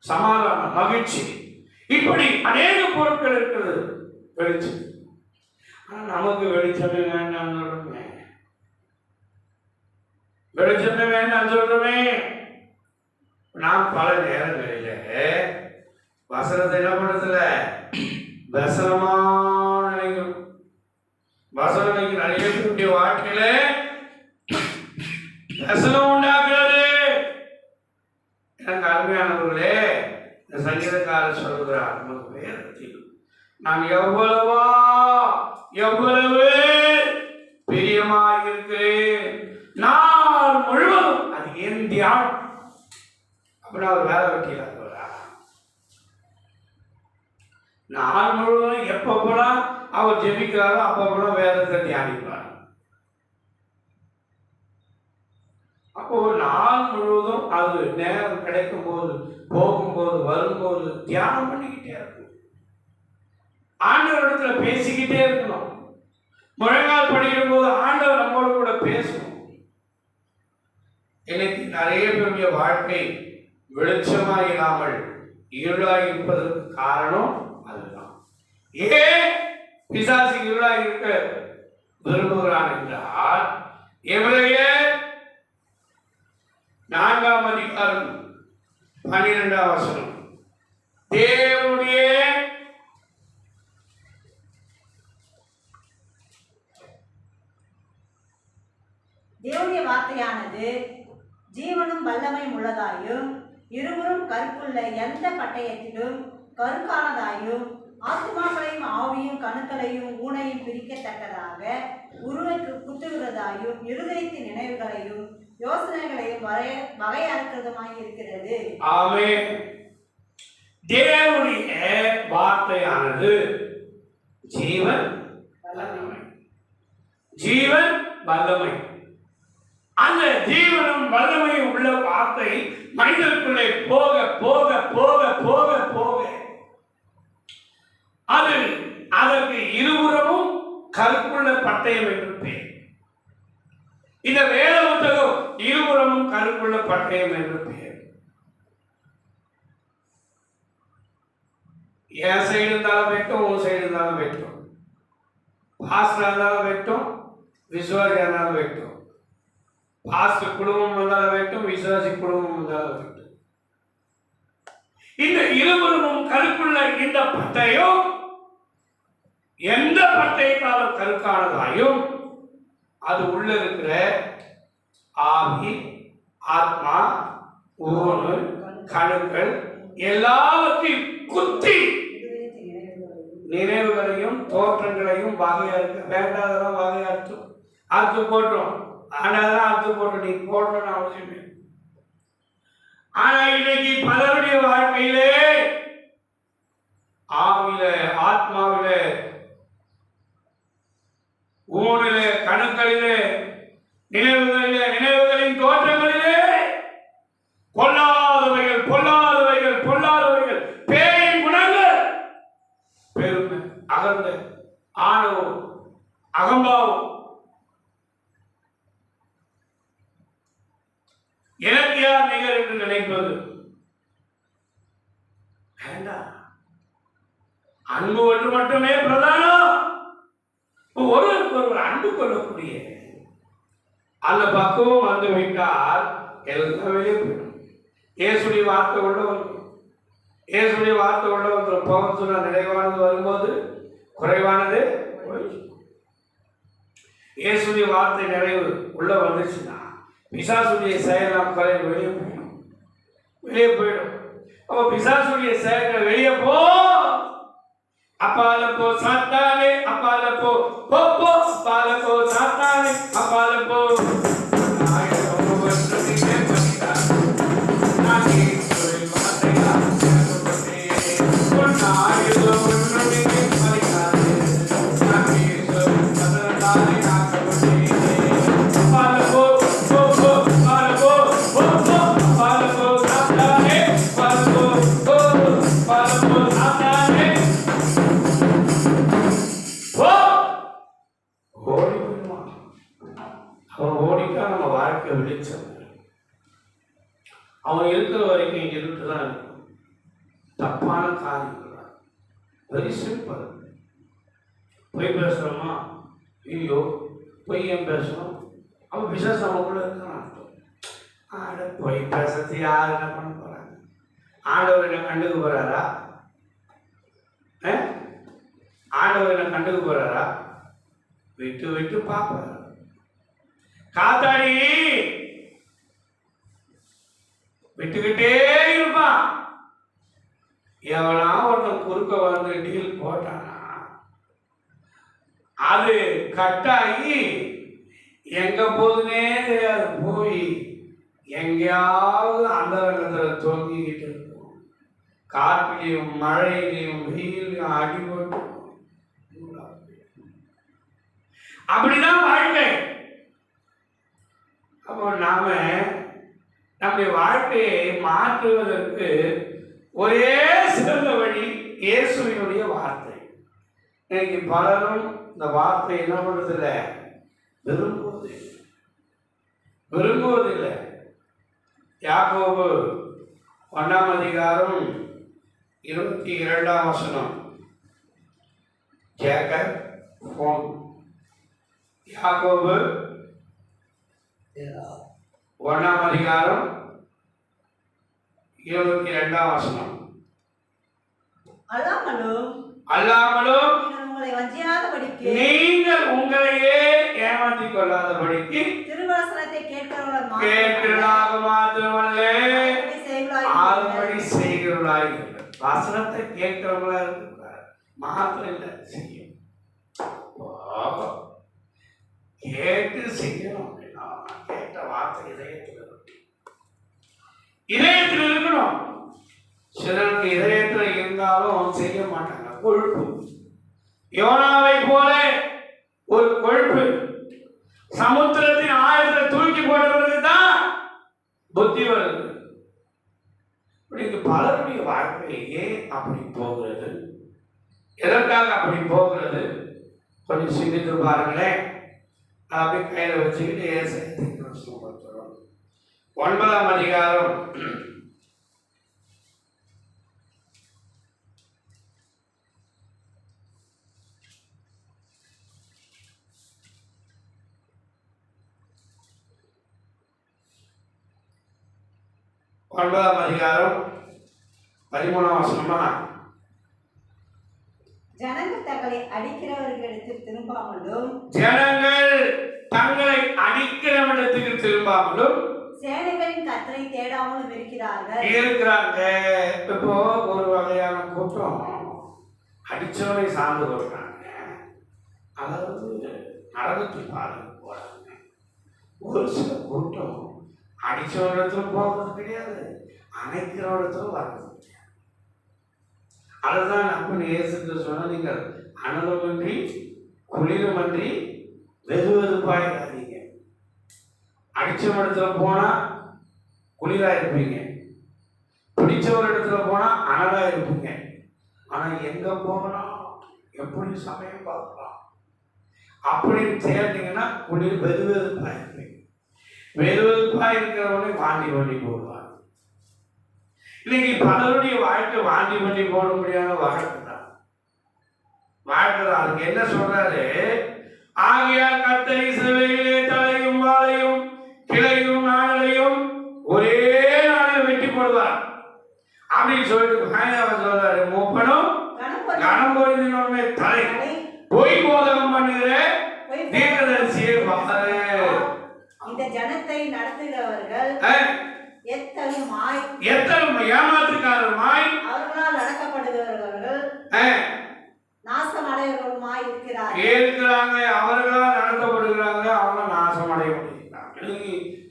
சமாதானம், மகிழ்ச்சி, இப்படி அநேக பொருட்கள் இருக்கிறது. வெளிச்சம். ஆனா நமக்கு வெளிச்சமே வேண்டாம் சொல்றோமே, வெளிச்சமே வேண்டாம் சொல்றோமே. நாம் பல நேரங்களில வசனத்தை என்ன பண்றதுல வசனமா நினைக்கிறோம். வசனம் நிறைய பேருடைய வாழ்க்கையில வசனம் உண்டாக்குறது. எனக்கு அருமையானவர்களே, இந்த சங்கீதக்காரர் சொல்லுகிறார், நமக்கு வேதத்தில் நான் எவ்வளவு பிரியமாக இருக்கிறேன், நான் முழுவதும் அது என் தியானம். அப்படின்னா அவர் வேலை வெட்டியில நாள் முழுவதும் எப்பப்பெல்லாம் அவர் ஜெபிக்கிறாரோ அப்பப்பெல்லாம் வேதத்தை தியானிப்பார். அப்போ ஒரு நாள் முழுவதும் அது நேரம் கிடைக்கும் போது, போகும்போது, வரும்போது தியானம் பண்ணிக்கிட்டே இருக்கணும். ஆண்டவரிடத்துல பேசிக்கிட்டே இருக்கணும். முழங்கால் படிக்கும் போது ஆண்டவர் நம்மோடு கூட பேசணும். இன்னைக்கு நிறைய பேருடைய வாழ்க்கை வெளிச்சமா இல்லாமல் இருளாக இருப்பதற்கு காரணம் அதுதான். ஏன் பிசாசு இருளாக இருக்க விரும்புகிறான் என்றால், எபிரேயர் 4ஆம் அதிகாரம் 12ஆம் வசனம், தேவனுடைய வார்த்தையானது ஜீவனும் வல்லமையும் உள்ளதாயும் இருவரும் கருப்புள்ள எந்த பட்டயத்திலும் கருக்கானதாயும் ஆத்மாக்களையும் ஆவியும் கணுக்களையும் ஊனையும் பிரிக்கத்தக்கதாக உருவைக்கு குத்துகிறதாயும் இருதயத்தின் நினைவுகளையும் யோசனைகளையும் வகையறுக்கிறதுமாய் இருக்கிறது. ஆமென். தேவனுடைய வார்த்தையானது ஜீவன் வல்லமை, ஜீவன் வல்லமை. அந்த ஜீவனும் வல்லமையும் உள்ள வார்த்தை மனிதனுக்குள்ளே போக போக போக போக போக அது அதற்கு இருபுறமும் கருப்புள்ள பட்டயம் என்று பெயர். இந்த வேத புத்தகம் இருபுறமும் கருப்புள்ள பட்டயம் என்று பெயர். என் சைடு இருந்தாலும் வெட்டும், உன் சைடு இருந்தாலும் வெட்டும், பாஸ்டர் இருந்தாலும் வெட்டும், விசுவாசி இருந்தாலும் வெட்டும், பாஸ்டர் குடும்பம் வந்தாலும் வெட்டும், விசுவாசி குடும்பம் வந்தாலும் வெட்டும். இந்த இருபுறமும் கருப்புள்ள இந்த பட்டயம் எந்த பட்டயத்தாலும் கருக்கானதாயும் அது உள்ள இருக்கிற ஆவி, ஆத்மா, ஊனு, கணுக்கள் எல்லாவற்றையும் குத்தி நினைவுகளையும் தோற்றங்களையும் வகையறுக்க வேண்டாதெல்லாம் வகையறுத்தும் அறுத்து போட்டுரும். ஆனாதான் அறுத்து போட்டு நீ போடணும்னு அவசியமே. ஆனா இன்னைக்கு பலருடைய வாழ்க்கையிலே ஆவில, ஆத்மாவில, ஊனிலே, கணுக்களிலே, நினைவுகளிலே, நினைவுகளின் தோற்றங்களிலே பொல்லாதவைகள் பொல்லாதவைகள் பொல்லாதவைகள், பேரின் குணங்கள், பெருமை, அகந்தை, ஆணவம், அகம்பாவம், எனக்கு யார் நிகர் என்று நினைப்பது வேண்டாம். அன்பு ஒன்று மட்டுமே பிரதானம். ஒரு அன்பு கொள்ளக்கூடிய அந்த பக்குவம் வந்து விட்டால் எல்லாம் வெளியே போயிடும். இயேசுடைய வார்த்தை உள்ள வந்துடும். இயேசுடைய வார்த்தை உள்ள வந்துடும். பவன் நிறைவானது வரும்போது குறைவானது போயிடும். இயேசுடைய வார்த்தை நிறைவு உள்ள வந்துச்சுன்னா பிசாசுடைய செயலாம் குறை வெளியே போயிடும், வெளியே போயிடும். அப்போ பிசாசுடைய செயல்கள் வெளியே போ, அப்பால போ சாத்தானே, அப்பால போ போ போ, அப்பால போ சாத்தானே, அப்பால போ. அவன் இருக்கிற வரைக்கும் இங்க இருக்குதான் தப்பான காரியங்கள். Very simple. பொய் பேசுகிறோமா? ஐயோ பொய் ஏன் பேசணும்? அப்போ பிசாசு நமக்குள்ள இருக்கான். பொய் பேசுறது யார் என்ன பண்ண போகிறாங்க? ஆண்டவர் என்ன கண்டுக்க போகிறாரா? ஆண்டவர் என்ன கண்டுக்க போகிறாரா? விட்டு விட்டு பார்ப்பார். காத்தாடி விட்டுக்கிட்டே இருப்பான். எவனா ஒருத்தன் குறுக்க வந்து டீல் போட்டானா அது கட்டாகி எங்க போதுன்னே தெரியாது, போய் எங்கேயாவது அந்த வெள்ளத்தில் தொங்கிக்கிட்டு இருக்கும். காற்றிலையும் மழையிலையும் வெயிலையும் அடிபட்டு அப்படிதான் வாழ்க்கை. அப்போ நாம நம்முடைய வாழ்க்கையை மாற்றுவதற்கு ஒரே சிறந்த வழி இயேசுவினுடைய வார்த்தை. இன்னைக்கு பலரும் இந்த வார்த்தை என்ன பண்றதில்லை, விரும்புவதில்லை. யாக்கோபு 1ஆம் அதிகாரம் 22ஆம் வசனம். யாக்கோபு 1ஆம் அதிகாரம் 22ஆம் வசனம். அல்லாமலும் நீங்கள் உங்களையே ஏமாற்றிக் கொள்ளாதபடிக்கு திருவசனத்தை கேட்கிறவர்களாக மாத்திரமல்ல ஆறுபடி செய்கிறவர்களாக. வசனத்தை கேட்கிறவங்களா இருக்கிறார் மாத்திரம் இல்லை, செய்யும். கேட்டு செய்யணும் அப்படின்னா கேட்ட வார்த்தை இதயத்தில் இருக்கணும். சிலருக்கு இதயத்தில் இருந்தாலும் செய்ய மாட்டாங்க. கொழுப்பு யோனாவை போல ஒரு கொழுப்பு சமுத்திரத்தின் ஆழத்தை தூக்கி போடுறதுக்கு தான் புத்தி வருது. பலருடைய வாழ்க்கை ஏன் அப்படி போகிறது, எதற்காக அப்படி போகிறது கொஞ்சம் சிந்தித்து பாருங்களேன். அப்படியே கையில வச்சுக்கிட்டு ஏசாயா 9ஆம் அதிகாரம் 9ஆம் அதிகாரம் 13ஆம் வசனமா, ஜனங்கள் தங்களை அடிக்கிறவர்களிடத்தில் திரும்பாமலும் சேனைகளின் கர்த்தரை தேடாமலும் இருக்கிறாங்க. இப்போ ஒரு வகையான கூட்டம் அடிச்சவனை சார்ந்து கொள்றாங்க, அதாவது நரகத்தில் பாருங்க போறாங்க. ஒரு சில கூட்டம் அடிச்சவனிடத்துல போகிறது கிடையாது, அணைக்கிறவனிடத்துல வர்றது கிடையாது. அதுதான் நம்ம இயேசுக்கு சொன்ன, நீங்கள் அனலமின்றி குளிரமின்றி வெது வெதுப்பாயிடாதீங்க. அடிச்சவன் இடத்துல போனா குளிரா இருப்பீங்க, பிடிச்சவர் இடத்துல போனா அனலா இருப்பீங்க. ஆனா எங்க போகலாம், எப்படி சமயம் பார்க்கலாம் அப்படின்னு தேர்ந்தீங்கன்னா குளிர் வெது வெதுப்பா இருப்பீங்க. வெது வெதுப்பா இருக்கிறவனே வாண்டி பண்ணி போடுவாங்க. இன்னைக்கு பலருடைய வாழ்க்கை வாண்டி பண்ணி போட முடியாத வாழ்க்கை தான். வாழ்க்கை தான். அதுக்கு என்ன சொல்றாரு, ஆகையால் கர்த்தர் இஸ்ரவேலிலே தலையும் வாளையும் கிளையும் நாளையும் ஒரே நாளில் வெட்டி போடுவார் அப்படின்னு சொல்லிட்டு அவர் சொல்றாரு. மூப்பனும் கனம் பொருந்தினோமே தலை பொய் போதகம் பண்ணுகிற தீர்க்கதரிசியை பாரு. இந்த ஜனத்தை நடத்துகிறவர்கள் ஏமாற்றுக்காரருமாய் அவர்களால் நடக்கப்படுகிறவர்கள் நாசம் அடைகிறவருமாய் இருக்கிறாங்க. அவர்களால் நடத்தப்படுகிறாங்க, அவங்க நாசம் அடைய முடியுறாங்க.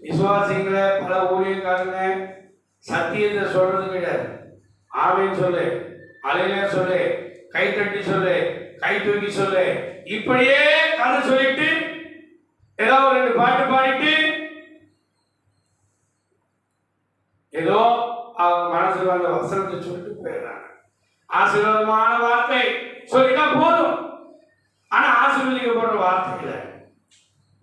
விசுவாசிகளை பல ஊழியக்காரங்க சத்தியத்தை சொல்றது கிடையாது. ஆமீன் சொல்லு, அலையிலே சொல்லு, கை தட்டி சொல்லு, கை தூக்கி சொல்லு, இப்படியே கதை சொல்லிட்டு ஏதோ ஒரு 2 பாட்டு பாடிட்டு ஏதோ அவங்க மனசுல வந்த வசனத்தை சொல்லிட்டு போயிடுறாங்க. ஆசீர்வாதமான வார்த்தை சொல்லிட்டா போதும், ஆனா ஆசீர்வதிக்கப்படுற வார்த்தை இல்லை.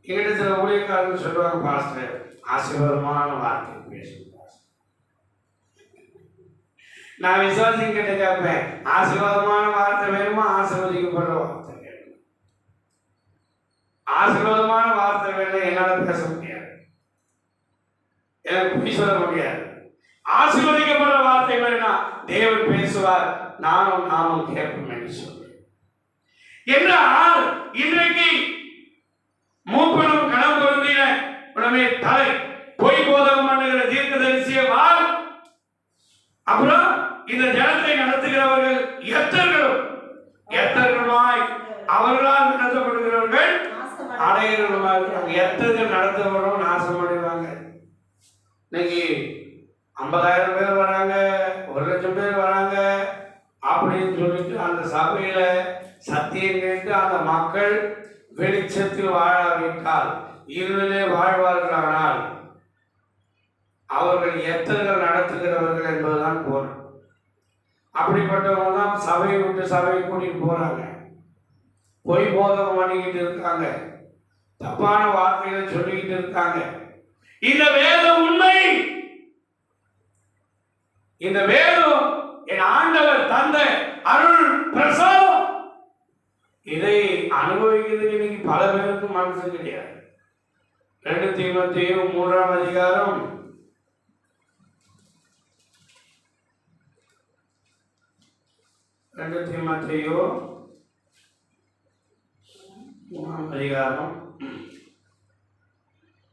எங்கிட்ட சில ஊழியக்காரர்கள் சொல்லுவாங்க, பாஸ்டர் ஆசீர்வாதமான வார்த்தை பேசுங்க. நான் விசுவாசிங்க கிட்ட கேட்பேன், ஆசீர்வாதமான வார்த்தை வேணுமா ஆசீர்வதிக்கப்படுற வார்த்தை வேணுமா? ஆசீர்வாதமான வார்த்தைகளை என்னால பேச முடியாது, எனக்கு பொய் சொல்ல முடியாது. ஆசீர்வதிக்கப்படுற வார்த்தைகள்னா தேவன் பேசுவார், நாமும் கேட்போம் என்று சொல்லி என்றால் இன்றைக்கு மூப்பனும் கணம் பொருந்தின உடனே தலை பொய் போதகம் பண்ணுகிற தீர்க்கதரிசிய வாழ். அப்புறம் இந்த ஜனத்தை நடத்துகிறவர்கள் எத்தர்களுமாய் அவர்களால் நடத்தப்படுகிறவர்கள் அடையர்களுமாய் இருக்காங்க. எத்தர்கள் நடத்தவரும் நாசம் அடைவாங்க. இன்னைக்கு 50,000 பேர் வராங்க, 1,00,000 பேர் வராங்க அப்படின்னு சொல்லிட்டு அந்த சபையில சத்தியம் கேட்டு அந்த மக்கள் வெளிச்சத்தில் வாழாவிட்டால், இருளிலே வாழ்வார்களானால் அவர்கள் எத்தர்கள் நடத்துகிறவர்கள் என்பதுதான் பொருள். அப்படிப்பட்டவங்க தான் சபையை விட்டு சபையை கூட்டிட்டு போறாங்க, பொய் போதகம் பண்ணிக்கிட்டு இருக்காங்க, தப்பான வார்த்தைகளை சொல்லிக்கிட்டு இருக்காங்க. இந்த வேதம் உண்மை. இந்த வேதம் என் ஆண்டவர் தந்த அருள் பிரசாதம். இதை அனுபவிக்கிறது இன்னைக்கு பல பேருக்கு மனசு கிடையாது. 2 தீமோத்தேயு 3ஆம் அதிகாரம் 2 தீமோத்தேயு 3ஆம் அதிகாரம் 15.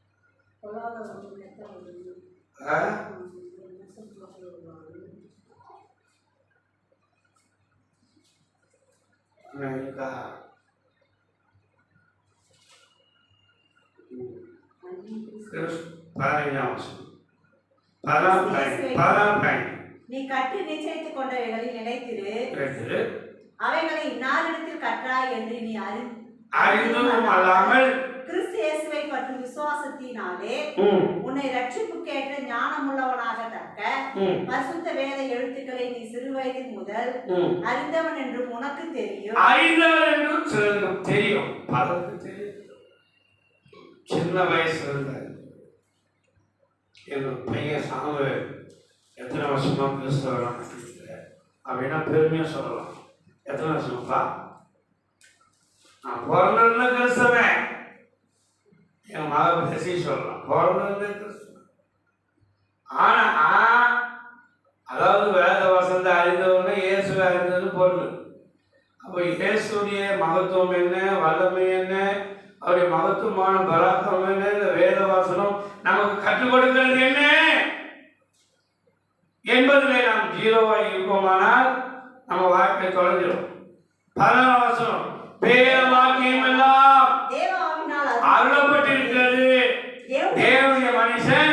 நீ கட்டி நிச்சயித்துக் கொண்டவைகளில் நிலைத்திரு, அவைகளை இன்னாரிடத்தில் கற்றாய் என்று நீ அறிந்தும் அல்லாமல் கிறிஸ்து இயேசுவை பற்றும் விசுவாசத்தினாலே உன்னை ரட்சிப்புக்கேற்ற ஞானமுள்ளவனாக தக்க பரிசுத்த வேத எழுத்துக்களை நீ சிறு வயதில் முதல் அறிந்தவன் என்றும் உனக்கு தெரியும். அறிந்தவன் என்றும் சிலருக்கு தெரியும், பலருக்கு தெரியும். சின்ன வயசுல இருந்த எங்க பையன் சாமுவேல் எத்தனை வருஷமா கிறிஸ்தவராக அப்படின்னா பெருமையா சொல்லலாம். எத்தனை வருஷம்ப்பா? நான் பிறந்திருந்த கிறிஸ்தவன். என் மக பேசி சொல்லலாம், பிறந்திருந்த கிறிஸ்தவன். ஆனா அதாவது வேத வசந்த அறிந்தவங்க இயேசுவை அறிந்தது பொருள். அப்போ இயேசுடைய மகத்துவம் என்ன, வல்லமை என்ன, அவருடைய மகத்துவமான பராக்கிரமம் என்ன, இந்த வேத வாசனம் நமக்கு கற்றுக் கொடுக்கிறது என்ன என்பதிலே நாம் ஜீரோவாக இருப்போமானால் நம்ம வாழ்க்கை தொலைஞ்சிடும். 14 வசனம், வேத வாக்கியம் எல்லாம் அருளப்பட்டிருக்கிறது, தேவனுடைய மனுஷன்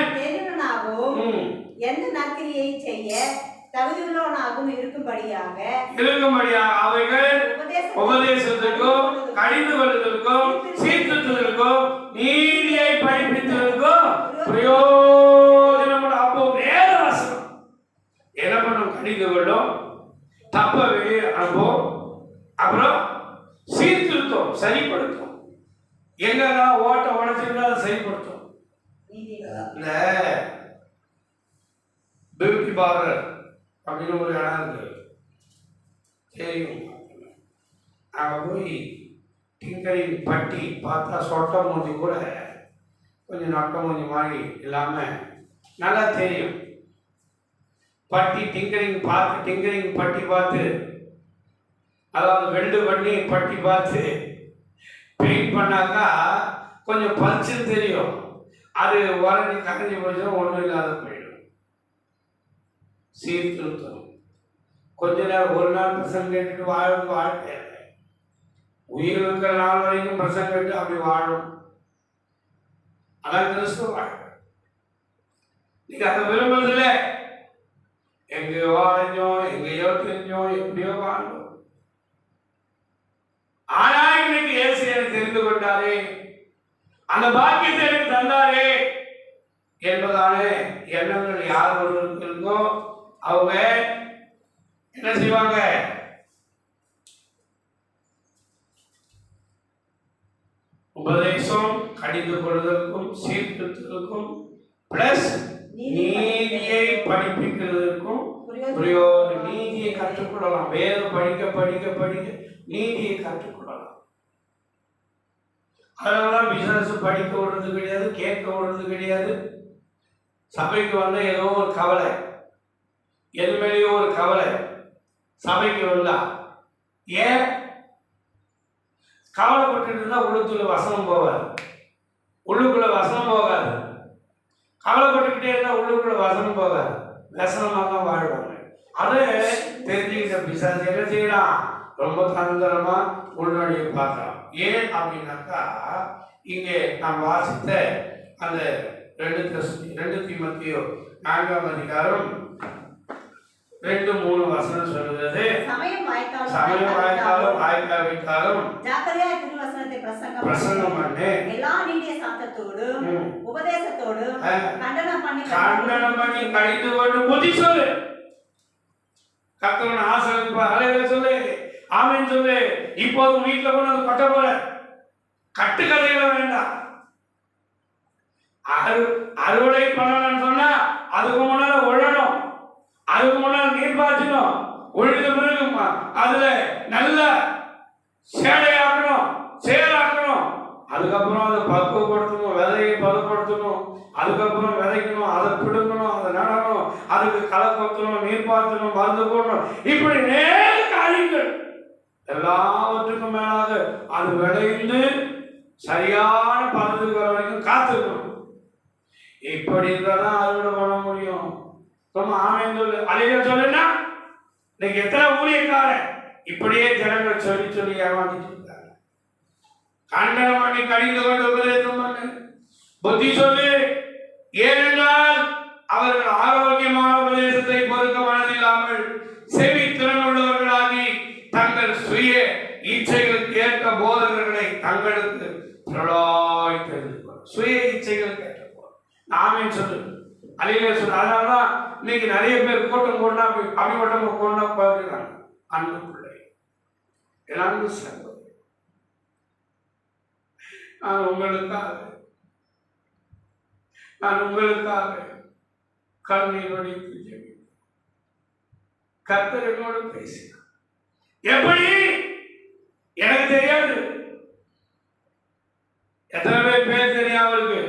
எந்த நற்கிரியை செய்ய தகுதியுள்ளவனாகவும் இருக்கும்படியாக அவைகள் உபதேசத்திற்கும் கடிந்து கொள்வதற்கும் சீர்திருத்தத்திற்கும் நீதியை படிப்பித்ததற்கும் பிரயோஜனப்படும். அப்போ வேத வசனம் என்ன பண்ணும்? கடிந்து கொள்ளும், தப்ப வெளியே அனுப்பும், அப்புறம் சீர்திருத்தம், சரிப்படுத்தும். எங்கெல்லாம் ஓட்ட உடச்சிருந்தா அதை சரிப்படுத்தும். இந்த பியூட்டி பார்லர் அப்படின்னு ஒரு இடம் இருக்கு, தெரியும். அங்கே போய் டிங்கரிங் பட்டி பார்த்தா சொட்ட மூஞ்சி கூட கொஞ்சம் நொட்ட மூஞ்சி மாதிரி இல்லாமல் நல்லா தெரியும். பட்டி டிங்கரிங் பட்டி பார்த்து, அதாவது வெல்டு பண்ணி பட்டி பார்த்து பெயிண்ட் பண்ணாக்கா கொஞ்சம் பளிச்சுன்னு தெரியும். அது உடனே கரைஞ்சி போச்சுன்னா ஒன்றும் இல்லாத போயிடும். சீர்திருத்தம். கொஞ்ச நேரம் ஒரு நாள் பிரசங்கம் கேட்டுட்டு வாழ்க்கை உயிர் இருக்கிற நாள் வரைக்கும் பிரசங்கம் கேட்டு அப்படி வாழும். அதான் கிறிஸ்துவ வாழ்க்கை. நீங்க அதை விரும்புறதில்ல. எங்கேயோ அடைஞ்சோம், எங்கேயோ தெரிஞ்சோம், எப்படியோ வாழ்ந்தோம். ஆனா இன்னைக்கு இயேசு எனக்கு தெரிந்து கொண்டாரே, அந்த பாக்கியத்தை எனக்கு தந்தாரே என்பதான எண்ணங்கள் யார் ஒருவருக்கு இருக்கோ அவங்க என்ன செய்வாங்க? உபதேசம் கடிந்து கொள்வதற்கும் சீர்திருத்தத்திற்கும் பிளஸ் நீதியை படிப்பிக்கிறதுக்கும் நீதியை கற்றுக்கொள்ளலாம். வேதம் படிக்க படிக்க படிக்க நீதியை கற்றுக்கொள்ளலாம். அதனாலதான் பிசினஸ் படிக்க விடுறது கிடையாது, கேட்க விடுறது கிடையாது. சபைக்கு வந்த ஏதோ ஒரு கவலை, எது மேலேயோ ஒரு கவலை. சபைக்கு வந்தா ஏன் கவலைப்பட்டு இருந்தா உள்ளுக்குள்ள வசனம் போகாது, உள்ளுக்குள்ள வசனம் போகாது. கவலைப்பட்டுக்கிட்டே இருந்தா உள்ளுக்குள்ள வசனம் போகாது, வசனமாக தான் வாழ்வாங்க. அதை தெரிஞ்சுக்கிட்ட பிசாசு என்ன செய்யலாம், ரொம்ப தந்திரமா உள்நொழியை பார்க்கலாம். ஏன் அப்படின்னாக்கா, இங்கே நாம் வாசித்த அந்த 2 தீமோத்தேயு 4ஆம் அதிகாரம் 2-3 வசனம் சொல்லுகிறது, சமயம் வாய்க்காலும் வாய்க்காவிட்டாலும் ஜாக்கிரதையாய் திருவசனத்தை பிரசங்கம் பண்ணு, எல்லா நீடிய சாந்தத்தோடும் உபதேசத்தோடும் கண்டனம் பண்ணி கழித்து கொண்டு புத்தி சொல்லு. கர்த்தருடைய ஆசீர்வாதம் ஹல்லேலூயா சொல்லு, ஆமென் சொல்லு. இப்போது வீட்டுல கொண்டு வந்து கட்ட போற கட்டுக்கதையில வேண்டாம். அறுவடை பண்ணணும்னு சொன்னா அதுக்கு முன்னால உழணும், அதுக்கு முன்னால நீர் பாய்ச்சணும், உழுத பிறகு அதுல நல்ல சேடையாக்கணும், சேராக்கணும். அதுக்கப்புறம் அதை பக்குவப்படுத்தணும், விதையை பதப்படுத்தணும், அதுக்கப்புறம் விதைக்கணும், அதை பிடுங்கணும், அதை நடணும், அதுக்கு களை கொத்தணும், நீர் பாய்ச்சணும், மருந்து போடணும். இப்படி நேர காரியங்கள் எல்லாவற்றுக்கும் மேலாக அது விளைந்து சரியான பதத்துக்கு வர வரைக்கும் காத்துக்கணும். இப்படி இருந்தாதான் அறுவடை பண்ண முடியும். ரொம்ப ஆமென் சொல்லு, அல்லேலூயா சொல்லுன்னா. இன்னைக்கு எத்தனை ஊழியக்காரன் இப்படியே ஜனங்கள் சொல்லி சொல்லி ஏமாத்திட்டு இருக்காங்க. கண்டனம் பண்ணி கடிந்து கொண்டு உபதேசம் பண்ணு, புத்தி சொல்லு. ஏனென்றால் அவர்கள் ஆரோக்கியமான உபதேசத்தை பொறுக்க மனதில்லாமல் செவி திறன் உள்ளவர்களாகி தங்கள் சுய இச்சைகளுக்கு ஏற்ற போதகர்களை தங்களுக்கு திரளாய் தெரிந்து கொள்ளும். சுய இச்சைகளுக்கு ஏற்ற போது நாமே சொல்லு, அல்லேலூயா சொல்லு. அதனாலதான் இன்னைக்கு நிறைய பேர் கூட்டம் கொண்டா அபிமட்டம் கொண்டா போகிறாங்க. அன்பு பிள்ளை, அன்பு சகோதரி, நான் உங்களுக்காக கண்ணீர் வடித்து ஜெபிக்கிறேன். கர்த்தர் என்னோடு பேசினார். எப்படி எனக்கு தெரியாது. எத்தனை பேர் தெரியும் அவருக்கு?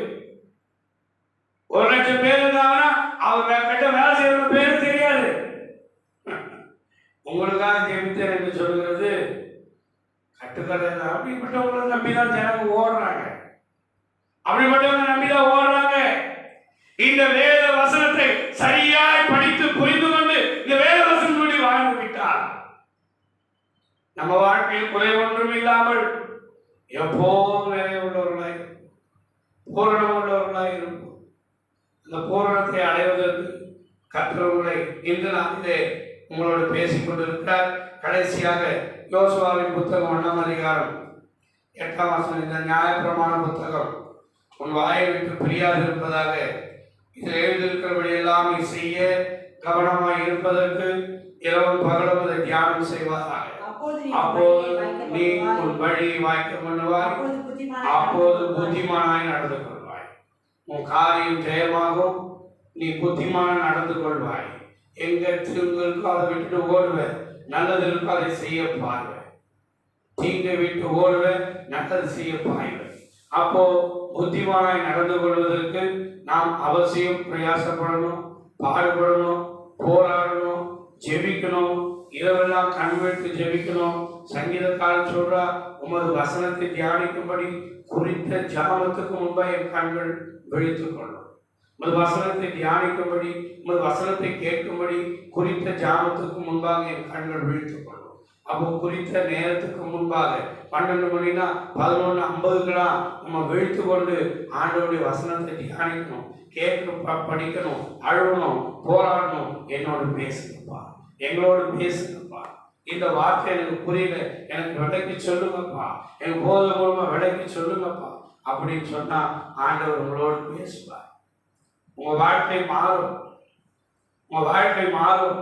1,00,000 பேர் இருந்தாங்கன்னா அவர் கட்ட வேலை செய்யற பேரு தெரியாது. உங்களுக்காக ஜெபித்தேன் என்று சொல்கிறது கட்டுக்கதை. அப்படிப்பட்டவங்களை நம்பிதான் ஜனங்க ஓடுறாங்க, அப்படிப்பட்டவங்க நம்பிதான் ஓடுறாங்க. இந்த வேத வசனத்தை சரியாய் படித்து புரிந்து கொண்டு இந்த வேத வசனப்படி வாழ்ந்து விட்டார் நம்ம வாழ்க்கையில் குறை ஒன்றும் இல்லாமல் எப்போதும் நிறைவுள்ளவர்களாய் பூரணம் உள்ளவர்களாய் இருப்போம். அந்த பூரணத்தை அடைவதற்கு கற்றவர்களை இன்று நாளிலே உங்களோடு பேசிக் கொண்டிருக்கிறார். கடைசியாக யோசுவாவின் புத்தகம் 1ஆம் அதிகாரம் 8ஆம் வசனம், இந்த நியாயப்பிரமாண புத்தகம் உன் வாயை விட்டு பிரியாது இருப்பதாக, இதில் எழுதியிருக்கிறபடி எல்லாம் நீ செய்ய கவனமாய் இருப்பதற்கு இரவும் பகலும் அதை தியானம் செய்வாயாக. அப்போது நீ உன் வழியை வாய்க்க பண்ணுவாய், அப்போது புத்திமானாய் நடந்து கொள்வாய். உன் காரியம் ஜெயமாகும், நீ புத்திமான நடந்து கொள்வாய். எங்க திரும்ப இருக்கோ அதை விட்டுட்டு ஓடுவேன், நல்லது இருக்கோ அதை செய்ய பாருவேன். தீங்கை விட்டு ஓடுவேன், நல்லது செய்ய பாய்வேன். அப்போ புத்திமானாய் நடந்து கொள்வதற்கு நாம் அவசியம் பிரயாசப்படணும், பாடுபடணும், போராடணும், ஜெபிக்கணும். இரவெல்லாம் கண் வைத்து ஜெபிக்கணும். சங்கீதக்காரன் சொல்றா, உமது வசனத்தை தியானிக்கும்படி குறித்த ஜாமத்துக்கு முன்பாக என் கண்கள் விழித்துக் கொள்ளும். உமது வசனத்தை தியானிக்கும்படி, உமது வசனத்தை கேட்கும்படி குறித்த ஜாமத்துக்கு முன்பாக என் கண்கள் விழித்துக் கொள்ளும். அப்போ குறித்த நேரத்துக்கு முன்பாக 12 மணினா 11:50க்கெல்லாம் நம்ம விழித்து கொண்டு ஆண்டவருடைய வசனத்தை தியானிக்கணும், கேட்கணும், படிக்கணும், அழுகணும், போராடணும். என்னோடு பேசுங்கப்பா, எங்களோடு பேசுங்கப்பா. இந்த வார்த்தை எனக்கு புரியல, எனக்கு விளக்கி சொல்லுங்கப்பா, எனக்கு போத மூலமா விளக்கி சொல்லுங்கப்பா அப்படின்னு சொன்னா ஆண்டவர் உங்களோடு பேசுவார். உங்க வாழ்க்கை மாறும், உங்க வாழ்க்கை மாறும்.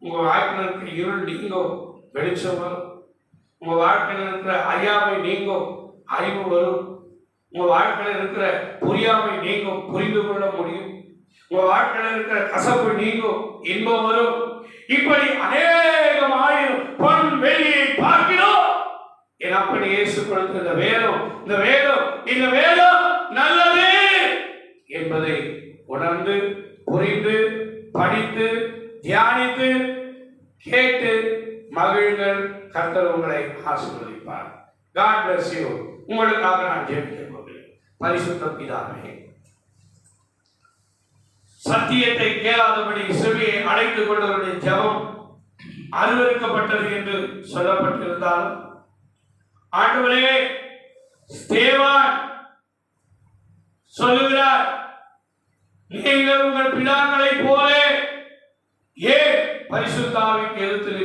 உங்க வாழ்க்கையில் இருக்கிற இருள் நீங்கும், வெளிச்சம் வரும். உங்க வாழ்க்கையில் இருக்கிற அறியாமை நீங்கும், அறிவு வரும். உங்க வாழ்க்கையில் இருக்கிற புரியாமை நீங்கும், புரிந்து கொள்ள முடியும். உங்க வாழ்க்கையில் இருக்கிற கசப்பு நீங்கும், இன்பம் வரும். இப்படி அநேகமாயிரம் பொன் வெள்ளியை பார்க்கிறோம். என் அப்படி இயேசு கொடுத்த இந்த வேதம் இந்த வேதம் நல்லது என்பதை உணர்ந்து புரிந்து படித்து தியானித்து கேட்டு மகிழ்கள். கர்த்தர் உங்களை ஆசீர்வதிப்பார். God bless you. உங்களுக்காக நான் ஜெபிக்க போகிறேன். பரிசுத்த பிதாவே, சத்தியத்தை கேளாதபடி செவியை அடைத்துக் கொண்டவருடைய ஜெபம் அருவருக்கப்பட்டது என்று சொல்லப்பட்டிருந்தாலும், ஆண்டவரே, ஸ்தேவான் சொல்லுகிறார், நீங்கள் உங்கள் பிதாக்களை போல ஏன் பரிசுத்த ஆவிக்கு எதிர்த்து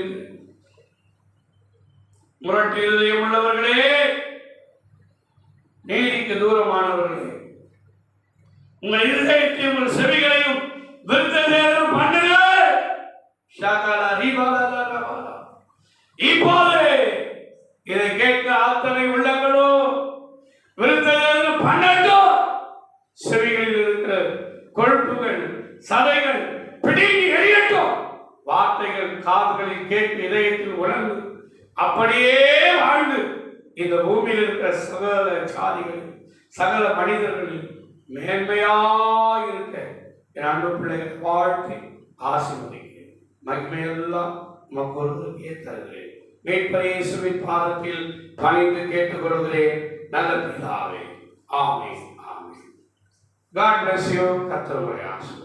முரட்டு இருதயம் உள்ளவர்களே, நீதிக்கு தூரமானவர்களே, உங்கள் இருதயத்தையும் உங்கள் செவிகளையும் விருத்தசேதனம் பண்ணுங்கள். இப்போது இதை கேட்க அத்தனை உள்ளங்களும் விருத்தசேதனம் பண்ணட்டும். செவிகளில் இருக்கிற கொழுப்புகள் சதைகள் பிடிங்கி எரியட்டும். வார்த்தைகள் காதுகளில் கேட்டு இதயத்தில் உணர்ந்து அப்படியே வாழ்ந்து இந்த பூமியில் இருக்கிற சகல ஜாதிகளில் சகல மனிதர்களில் மேன்மையாயிருக்க என் அன்பு பிள்ளைகளை வாழ்த்தி ஆசீர்வதிக்கிறேன். மகிமையெல்லாம் மக்களுக்கே தருகிறேன். மீட்பர் இயேசுவின் பாதத்தில் பணிந்து கேட்டுக்கொள்கிறேன் நல்ல பிதாவே. ஆமென். ஆமென். God bless you. கர்த்தர் உங்களை ஆசீர்வதிப்பார்.